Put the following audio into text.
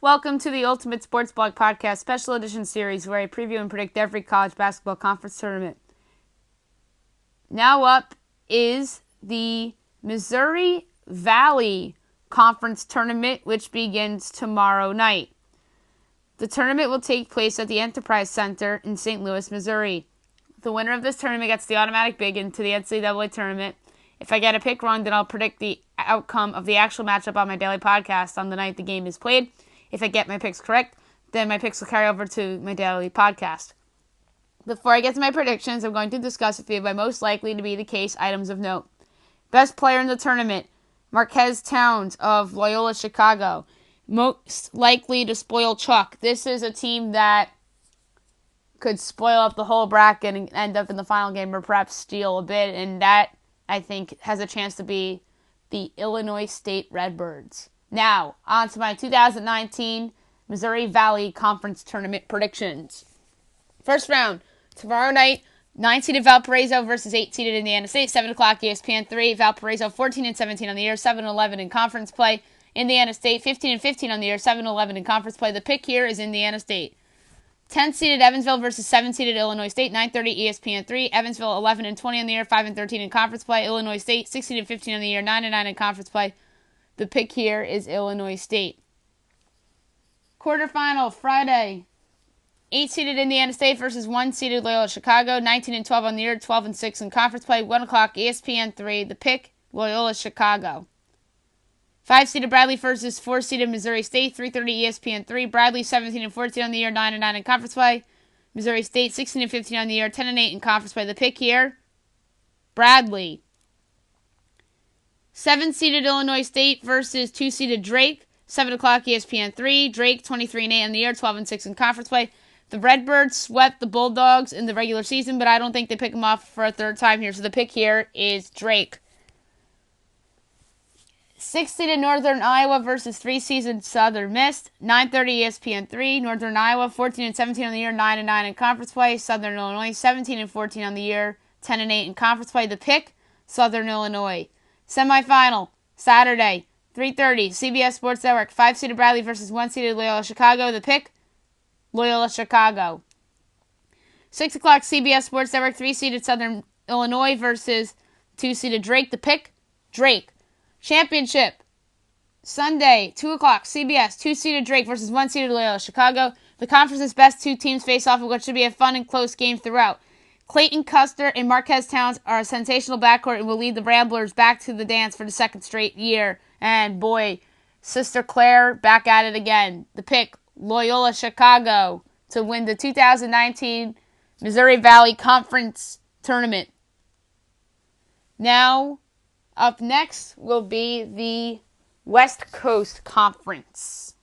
Welcome to the Ultimate Sports Blog Podcast Special Edition Series, where I preview and predict every college basketball conference tournament. Now up is the Missouri Valley Conference Tournament, which begins tomorrow night. The tournament will take place at the Enterprise Center in St. Louis, Missouri. The winner of this tournament gets the automatic bid into the NCAA tournament. If I get a pick wrong, then I'll predict the outcome of the actual matchup on my daily podcast on the night the game is played. If I get my picks correct, then my picks will carry over to my daily podcast. Before I get to my predictions, I'm going to discuss a few of my most likely to be the case items of note. Best player in the tournament, Marquez Towns of Loyola Chicago. Most likely to spoil Chuck. This is a team that could spoil up the whole bracket and end up in the final game or perhaps steal a bit, and that, I think, has a chance to be the Illinois State Redbirds. Now, on to my 2019 Missouri Valley Conference Tournament predictions. First round, tomorrow night, 9-seeded Valparaiso versus 8-seeded Indiana State, 7 o'clock ESPN 3. Valparaiso 14-17 on the year, 7-11 in conference play. Indiana State 15-15 on the year, 7-11 in conference play. The pick here is Indiana State. 10-seeded Evansville versus 7-seeded Illinois State, 9:30 ESPN 3. Evansville 11-20 on the year, 5-13 in conference play. Illinois State 16-15 on the year, 9-9 in conference play. The pick here is Illinois State. Quarterfinal, Friday. 8-seeded Indiana State versus 1-seeded Loyola Chicago. 19-12 on the year, 12-6 in conference play. 1 o'clock ESPN 3. The pick, Loyola Chicago. 5-seeded Bradley versus 4-seeded Missouri State. 3:30 ESPN 3. Bradley 17-14 on the year, 9-9 in conference play. Missouri State 16-15 on the year, 10-8 in conference play. The pick here, Bradley. 7-seeded Illinois State versus 2-seeded Drake, 7 o'clock ESPN 3. Drake 23-8 on the year, 12-6 in conference play. The Redbirds swept the Bulldogs in the regular season, but I don't think they pick them off for a third time here. So the pick here is Drake. 6-seeded Northern Iowa versus 3-seeded Southern Miss, 9:30 ESPN 3. Northern Iowa 14-17 on the year, 9-9 in conference play. Southern Illinois 17-14 on the year, 10-8 in conference play. The pick, Southern Illinois. Semifinal, Saturday, 3:30, CBS Sports Network, 5-seeded Bradley versus 1-seeded Loyola Chicago. The pick, Loyola Chicago. 6 o'clock CBS Sports Network, 3-seeded Southern Illinois versus 2-seeded Drake. The pick, Drake. Championship, Sunday, 2 o'clock CBS, 2-seeded Drake versus 1-seeded Loyola Chicago. The conference's best two teams face off in what should be a fun and close game throughout. Clayton Custer and Marquez Towns are a sensational backcourt and will lead the Ramblers back to the dance for the second straight year. And boy, Sister Claire back at it again. The pick, Loyola Chicago, to win the 2019 Missouri Valley Conference Tournament. Now, up next will be the West Coast Conference.